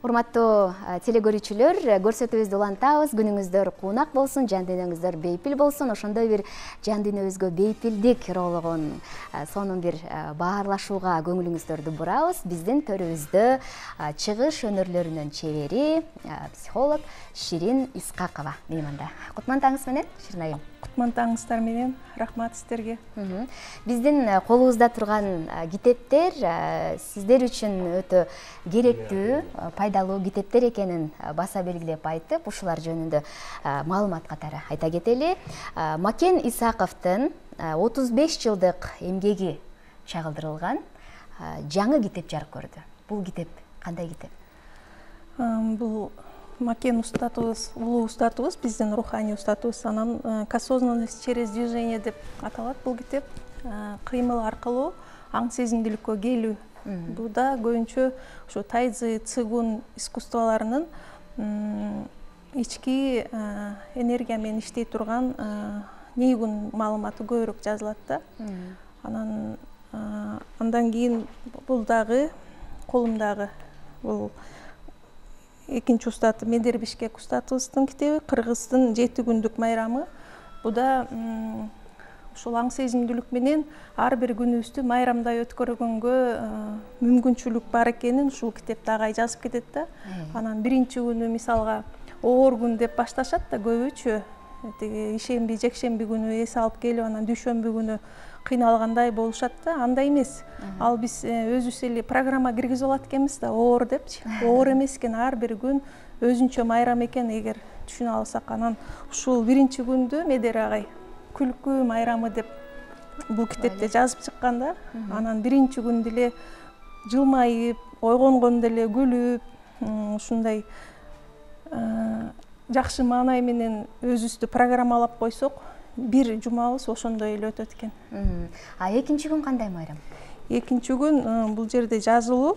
Урматтуу телегөрүүчүлөр, көрсөтүүбүздү улантабыз. Күнүңүздөр куунак болсун, жан дүйнөңүздөр бейпил болсун. Ошондой бир жан дүйнөбүзгө бейпилдик ырологон сонун бир баарлашууга көңүлүңүздөрдү бурабыз. Биздин төрүбүздө чыгыш өнөрлөрүнүн чебери, психолог Ширин Исқақова мейманда. Кутман таңыңыз менен, Ширин айым. Кутман таңыңыздар менен, рахмат сиздерге. Биздин колубузда турган китептер сиздер үчүн өтө керектүү, пайдалуу китептер экенин баса белгилеп айтып, ушулар жөнүндө маалымат катары айта кетели. Макен Исаковдун 35 жылдык эмгеги чагылдырылган жаңы китеп жарык көрдү. Бул китеп кандай китеп? Бул Макен устатыбыз, улуу устатыбыз, биздин руханий устатыбыз, анан «К осознанности через движение» деп аталат бул китеп. Кыймыл аркылуу аң сезимдүүлүккө келүү. Бул да көбүнчө ушу тайцзи, цигун искусстволорунун ички энергия менен иштей турган нейгун маалыматы көбүрөөк жазылат да. Андан кийин бул дагы колумдагы бул экинчи устаты Медер Бишкек устатыбыздын китеби, Кыргыздын 7 күндүк майрамы. Бул да ушул аң сезимдүүлүк менен ар бир күнүбүздү майрамдай өткөргөнгө мүмкүнчүлүк бар экенин ушул китепте агай жазып кетет да. Анан биринчи күнү мисалга оор күн деп башташат да көбүчө. Ишемби, жекшемби күнү эс алып келип, анан дүйшөмбү күнү кыйналгандай болушат да. Андай эмес. Ал биз өзүбүз эле программа киргизип алат экенбиз да, оор депчи. Оор эмес экен, ар бир күн өзүнчө майрам экен эгер түшүнө алсак. Анан ушул биринчи күндү Медер агай күлкү майрамы деп бул китепте жазып чыккан да. Анан биринчи күндү эле жылмайып, ойгонгондо эле күлүп, ушундай жакшы маанай менен өзүбүздү программалап койсок, бир жумабыз ошондой эле өтөт экен. Экинчи күн кандай майрам? Экинчи күн бул жерде жазылуу.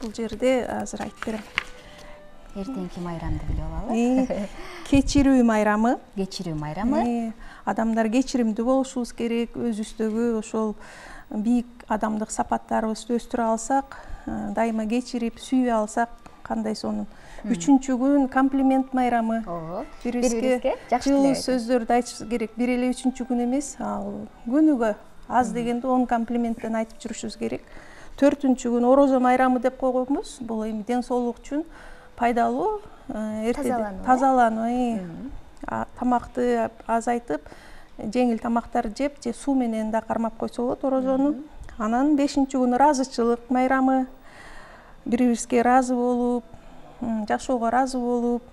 Бул жерде азыр айтып берем. Эртеңки майрамды билип алалы. Кечирүү майрамы. Кечирүү майрамы. Адамдар кечиримдүү болушубуз керек, өзүбүздөгү ошол бийик адамдык сапаттарыбызды өстүрө алсак, дайыма кечирип, сүйө алсак, кандай сонун. Үчүнчү күн комплимент майрамы. Бирибизге жылуу сөздөрдү айтышыбыз керек. Бир эле үчүнчү күн эмес, ал күнүгө аз дегенде 10 комплименттен айтып жүрүшүбүз керек. Төртүнчү күн орозо майрамы деп койгонбуз. Бул эми ден соолук үчүн пайдалуу, тазалануу, тамакты азайтып, жеңил тамактар жеп, же суу менен да кармап койсо болот орозону. Анан 5-нчи күн ыраазычылык майрамы. Бири-бирибизге ыраазы болуп, жашоого ыраазы болуп.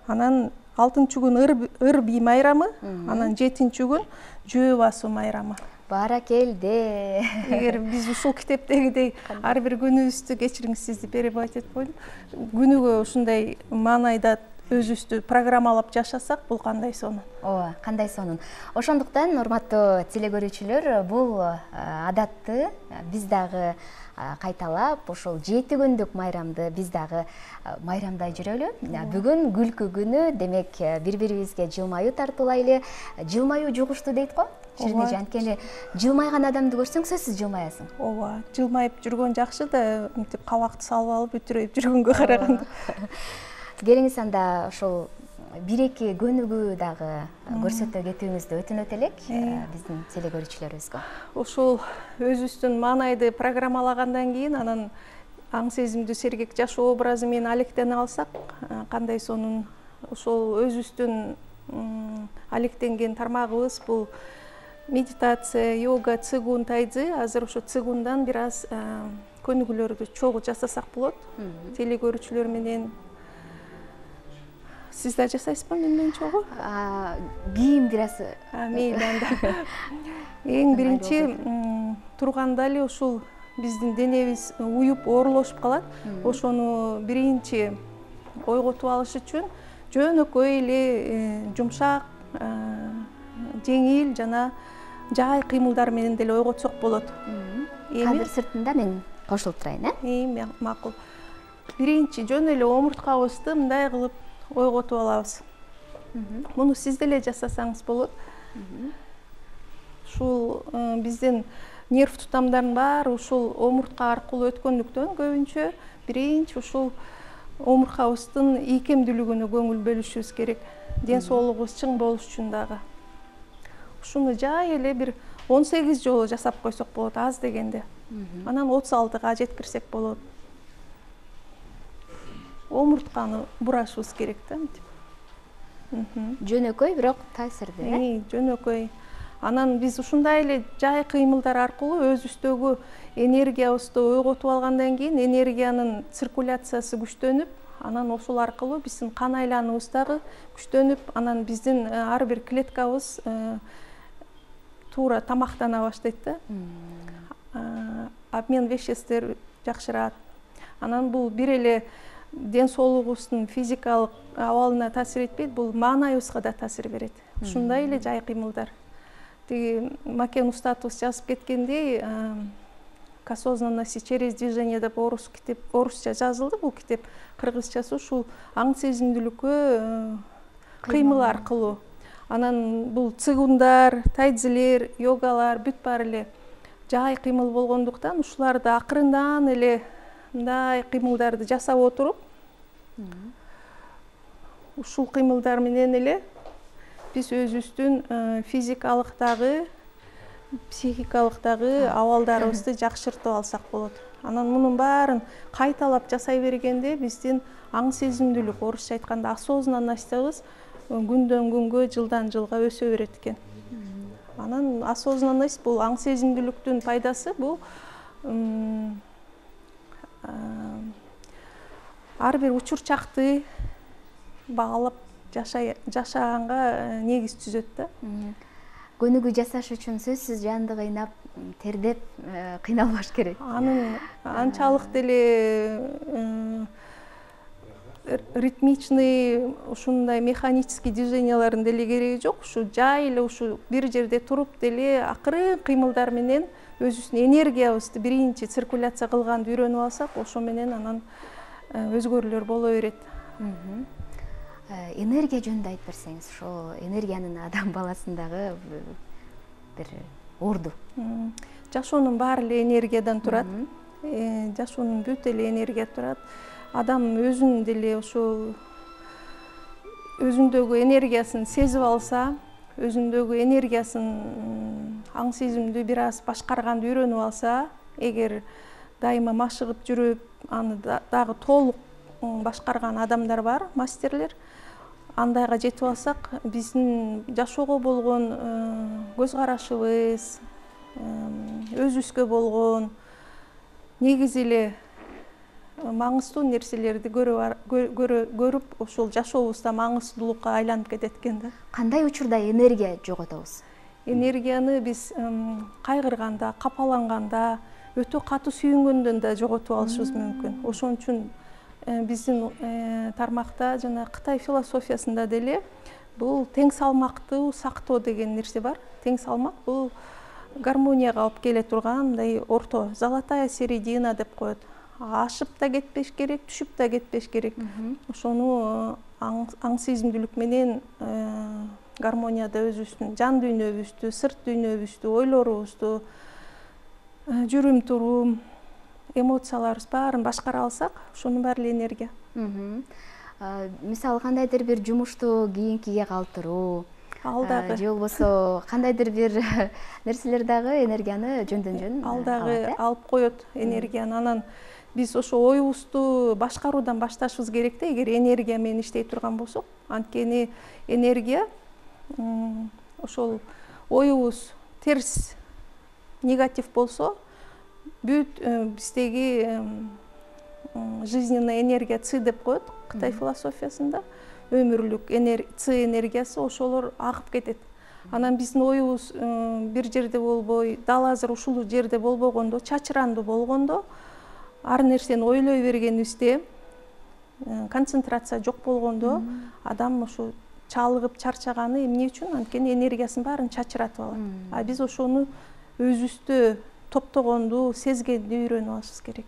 Анан 6-нчы күн ыр бий майрамы, анан 7-нчи күн жөө басуу майрамы. Баракелде. Эгер биз ушул китептегидей ар бир күнүбүздү, кечириңиз сизди перебивать этип койдум, күнүгө ушундай маанайда өзүбүздү программалап жашасак, бул кандай сонун. Ооба, кандай сонун. Ошондуктан, урматтуу телегөрүүчүлөр, бул адатты биз дагы кайталап, ошол 7 күндүк майрамды биз дагы майрамдай жүрөлү. Бүгүн күлкү күнү, демек бири-бирибизге жылмаюу тартуулайлы. Жылмаюу жугуштуу дейт го. Ширин эже, анткени жылмайган адамды көрсөң сөзсүз жылмаясың. Ооба, жылмайып жүргөн жакшы да, мынтип кабакты салып алып бүтүрөйүп жүргөнгө караганда. Келиңиз анда ошол 1-2 көнүгүү дагы көрсөтө кетүүңүздү өтүнөт элек биздин телегөрүүчүлөрүбүзгө. Ошол өзүбүздүн маанайды программалагандан кийин, анан аң сезимдүү сергек жашоо образы менен алектене алсак, кандай сонун. Ошол өзүбүздүн алектенген тармагыбыз бул медитация, йога, цигун, тайцзи. Азыр ошо цигундан бир аз көнүгүүлөрдү чогуу жасасак болот. Телегөрүүчүлөр менен. Сиз да жасайсызбы менен чогуу? Кийин бир аз. Мейли анда. Эң биринчи турганда эле ушул биздин денебиз уюп, оорлошуп калат. Ошону биринчи ойготуп алыш үчүн жөнөкөй эле жумшак, жеңил жана жай кыймылдар менен деле ойготсок болот. Кадр сыртында мен кошулуп турайын, макул. Биринчи жөн эле омурткабызды мындай кылып ойготуп алабыз. Муну сиз деле жасасаңыз болот. Ушул биздин нерв тутамдардын баары ушул омуртка аркылуу өткөндүктөн көбүнчө биринчи ушул омурткабыздын ийкемдүүлүгүнө көңүл бөлүшүбүз керек. Ден соолугубуз чың болуш үчүн дагы. Ушуну жай эле бир 18 жолу жасап койсок болот, аз дегенде. Анан 36-га жеткирсек болот. Омуртканы бурашыбыз керек да. Жөнөкөй, бирок таасирдүү. Жөнөкөй. Анан биз ушундай эле жай кыймылдар аркылуу өзүбүздөгү энергиябызды ойготуп алгандан кийин энергиянын циркуляциясы күчтөнүп, анан ошол аркылуу биздин кан айлануубуз дагы күчтөнүп, анан биздин ар бир клеткабыз туура тамактана баштайт да. Обмен веществер жакшырат. Анан бул бир эле ден соолугубуздун физикалык абалына таасир этпейт, бул маанайыбызга да таасир берет. Ушундай эле жай кыймылдар. Тиги Макен устатыбыз жазып кеткендей, к осознанности через движение деп орусча жазылды бул китеп. Кыргызчасы ушул аң сезимдүүлүккө кыймыл аркылуу. Анан бул цигундар, тайцзилер, йогалар бүт баары эле жай кыймыл болгондуктан ушуларды акырындан эле мындай кыймылдарды жасап отуруп, ушул кыймылдар менен эле биз өзүбүздүн физикалык дагы, психикалык дагы абалдарыбызды жакшыртып алсак болот. Анан мунун баарын кайталап жасай бергенде биздин аң сезимдүүлүк, орусча айтканда осознанностьбыз күндөн күнгө, жылдан жылга өсө берет экен. Анан осознанность бул аң сезимдүүлүктүн пайдасы бул ар бир учурчакты баалап жашаганга негиз түзөт да. Көнүгүү жасаш үчүн сөзсүз жанды кыйнап, тердеп кыйналбаш керек. Анын анчалык деле ритмичный, ушундай механический движениялардын деле кереги жок. Ушу жай эле ушу бир жерде туруп деле акырын кыймылдар менен өзүбүздүн энергиябызды биринчи циркуляция кылганды үйрөнүп алсак, ошо менен анан өзгөрүүлөр боло берет. Энергия жөнүндө айтып берсеңиз, ошо энергиянын адам баласындагы бир орду. Жашоонун баары эле энергиядан турат. Жашоонун бүт эле энергия турат. Адам өзүн деле ошол өзүндөгү энергиясын сезип алса, өзүндөгү энергиясын аң сезимди бир аз башкарганды үйрөнүп алса, эгер дайыма машыгып жүрүп, аны дагы толук башкарган адамдар бар, мастерлер. Андайга жетип алсак, биздин жашоого болгон көз карашыбыз, өзүбүзгө болгон негизи эле маңыздуу нерселерди көрүп, ошол жашообузда маңыздуулукка айланып кетет экен да. Кандай учурда энергия жоготобуз? Энергияны биз кайгырганда, капаланганда, өтө катуу сүйүнгөндөн да жоготуп алышыбыз мүмкүн. Ошон үчүн биздин тармакта жана Кытай философиясында деле бул тең салмактуу сактоо деген нерсе бар. Тең салмак бул гармонияга алып келе турган мындай орто, золотая середина деп коет. Ашып да кетпеш керек, түшүп да кетпеш керек. Ошону аң сезимдүүлүк менен гармонияда өзүбүздүн жан дүйнөбүздү, сырт дүйнөбүздү, ойлорубузду, жүрүм турум, эмоцияларыбыз баарын башкара алсак, ошонун баары эле энергия. Мисалы кандайдыр бир жумушту кийинкиге калтыруу, ал дагы же болбосо кандайдыр бир нерселер дагы энергияны жөндөн жөн ал дагы алып коет энергияны. Анан биз ошо оюбузду башкаруудан башташыбыз керек да, эгер энергия менен иштей турган болсок. Анткени энергия ошол оюбуз терс, негатив болсо, бүт биздеги жизненная энергия ци деп коет Кытай философиясында. Өмүрлүк ци энергиясы ошолор агып кетет. Анан биздин оюбуз бир жерде болбой, дал азыр ушул жерде болбогондо, чачырандуу болгондо, ар нерсени ойлой бергенибизде, концентрация жок болгондо, адам ошо чалыгып чарчаганы эмне үчүн? Анткени энергиясынын баарын чачыратып алат. А биз ошону өзүбүздө топтогонду, сезгенди үйрөнүп алышыбыз керек.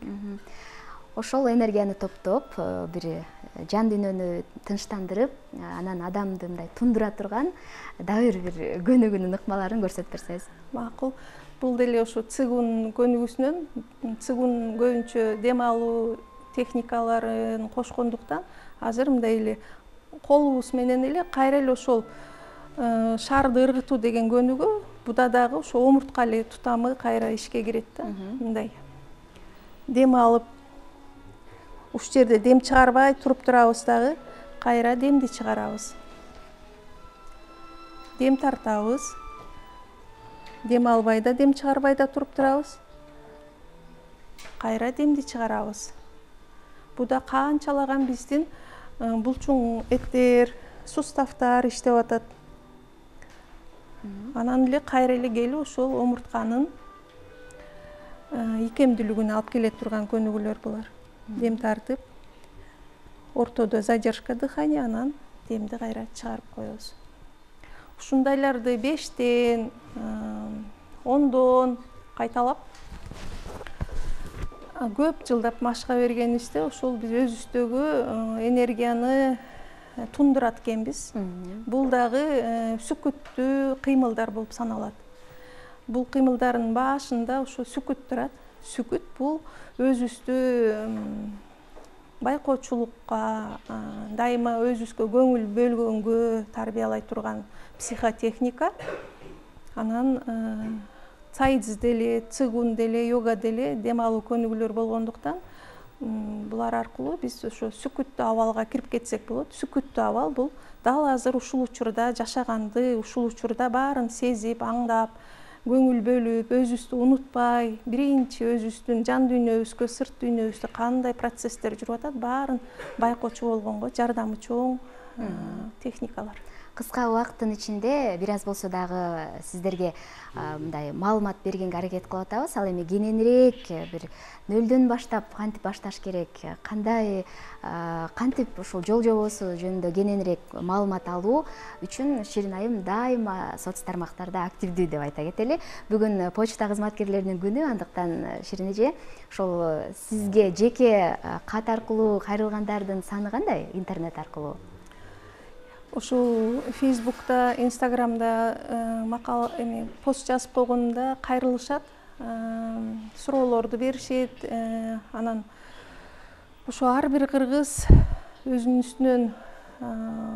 Ошол энергияны топтоп, бир жан дүйнөнү тынчтандырып, анан адамды мындай тундура турган дагы бир көнүгүүнүн ыкмаларын көрсөтүп берсеңиз. Макул. бул деле ошо цигун көнүгүүсүнөн цигун көбүнчө дем алуу техникаларын кошкондуктан азыр мындай эле колубуз менен эле кайра эле ошол шарды ыргытуу деген көнүгүү буда дагы ошо омуртка эле тутамы кайра ишке кирет да. Мындай дем алып ушул жерде дем чыгарбай туруп турабыз дагы кайра демди чыгарабыз. Дем тартабыз. Дем албай да, дем чыгарбай да туруп турабыз. Кайра демди чыгарабыз. Буда канчалаган биздин булчуң эттер, суставтар иштеп атат. Анан эле кайра эле келип ошол омуртканын икемдүүлүгүнө алып келе турган көнүгүүлөр булар. Дем тартып, ортодо задержка дыхания, анан демди кайра чыгарып коебуз. Ушундайларды 5тен, 10дон кайталап көп жылдап машка бергенибизде ошол биз өзүбүздөгү энергияны тундурат экенбиз. Бул дагы сүкүттүү кыймылдар болуп саналат. Бул кыймылдардын башында ошо сүкүт турат. Сүкүт бул өзүбүздү байкоочулукка, дайыма өзүбүзгө көңүл бөлгөнгө тарбиялай турган психотехника. Анан цайдз деле, цигун деле, йога деле дем алуу көнүгүүлөр болгондуктан булар аркылуу биз ошо сүкүттүү абалга кирип кетсек болот. Сүкүттүү абал бул дал азыр ушул учурда жашаганды, ушул учурда баарын сезип, аңдап, көңүл бөлүп, өзүбүздү унутпай, биринчи өзүбүздүн жан дүйнөбүзгө, сырт дүйнөбүздө кандай процесстер жүрүп атат, баарын байкоочу болгонго жардамы чоң техникалар. Кыска убакыттын ичинде бир аз болсо дагы сиздерге мындай маалымат бергенге аракет кылып атабыз. Ал эми кененирээк бир нөлдөн баштап кантип башташ керек, кандай кантип ушул жол жобосу жөнүндө кененирээк маалымат алуу үчүн Ширин айым дайыма соц тармактарда активдүү деп айта кетели. Бүгүн почта кызматкерлеринин күнү, андыктан Ширин эже ошол сизге жеке кат аркылуу кайрылгандардын саны кандай интернет аркылуу? Ошол Фейсбукта, Инстаграмда макал пост жазып койгондо кайрылышат, суроолорду беришет. Анан ошо ар бир кыргыз өзүнүн үстүнөн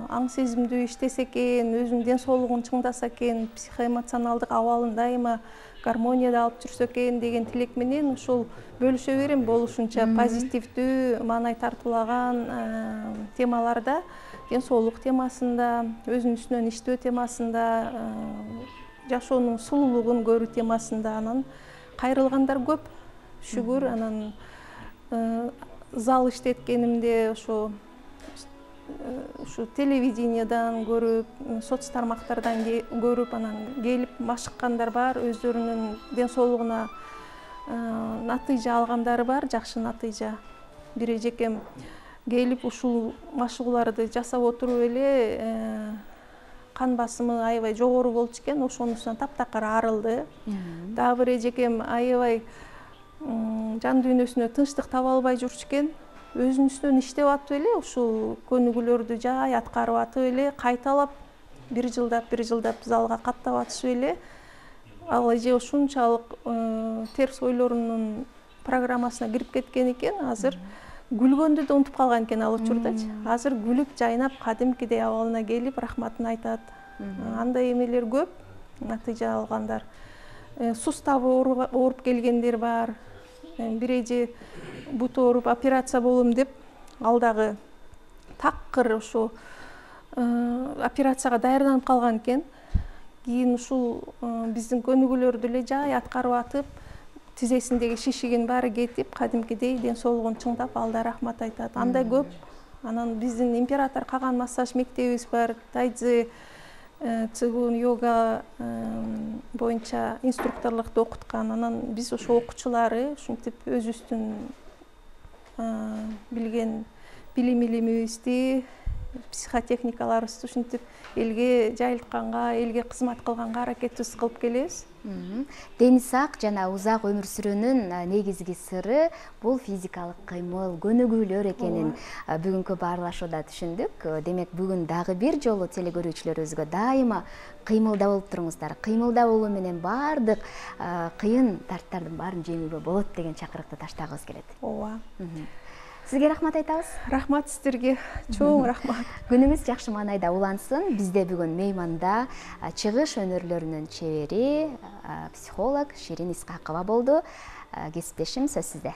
аң сезимдүү иштесе экен, өзүнүн ден соолугун чыңдаса экен, психоэмоционалдык абалын дайыма гармонияда алып жүрсө экен деген тилек менен ошол бөлүшө берем. Болушунча позитивдүү, маанай тартуулаган темаларда, ден соолук темасында, өзүнүн үстүнөн иштөө темасында, жашоонун сулуулугун көрүү темасында анан кайрылгандар көп, шүгүр. Анан зал иштеткенимде ошо телевидениядан көрүп, соц тармактардан көрүп, анан келип машыккандар бар, өздөрүнүн ден соолугуна натыйжа алгандары бар, жакшы натыйжа. Бир эжекем келип ушул машыгууларды жасап отуруп эле кан басымы аябай жогору болчу экен, ошонусунан таптакыр арылды. Дагы бир эжекем аябай жан дүйнөсүнө тынчтык таба албай жүрчү экен, өзүнүн үстүнөн иштеп атып эле ушул көнүгүүлөрдү жай аткарып атып эле кайталап бир жылдап залга каттап атышып эле ал эже ушунчалык терс ойлорунун программасына кирип кеткен экен. Азыр күлгөндү да унутуп калган экен ал учурдачы. Азыр күлүп жайнап кадимкидей абалына келип рахматын айтат. Андай эмелер көп, натыйжа алгандар. Суставы ооруп келгендер бар. Бир эже буту ооруп операция болом деп ал дагы такыр ошо операцияга даярданып калган экен. Кийин ушул биздин көнүгүүлөрдү эле жай аткарып атып, тизесиндеги шишигин баары кетип, кадимкидей ден соолугун чыңдап, ал да рахмат айтат. Андай көп. Анан биздин император каган массаж мектебибиз бар. Тайцзи, цигун, йога боюнча инструкторлукту окуткан. Анан биз ошо окуучулары ушинтип өзүбүздүн билген билим илимибизди психотехникаларыбызды ушинтип элге жайылтканга, элге кызмат кылганга аракетибиз кылып келебиз. Дени сак жана узак өмүр сүрүүнүн негизги сыры бул физикалык кыймыл, көнүгүүлөр экенин бүгүнкү баарлашууда түшүндүк. Демек бүгүн дагы бир жолу теле көрүүчүлөрүбүзгө дайыма кыймылда болуп туруңуздар. Кыймылда болуу менен баардык кыйын тарттардын баарын жеңүүгө болот деген чакырыкты таштагыбыз келет. Ооба. Сизге рахмат айтабыз. Рахмат сиздерге, чоң рахмат. Күнүңүз жакшы маанайда улансын. Бизде бүгүн мейманда чыгыш өнөрлөрүнүн чебери, психолог Ширин Исқақова болду. Кесиптешим сөз сизде.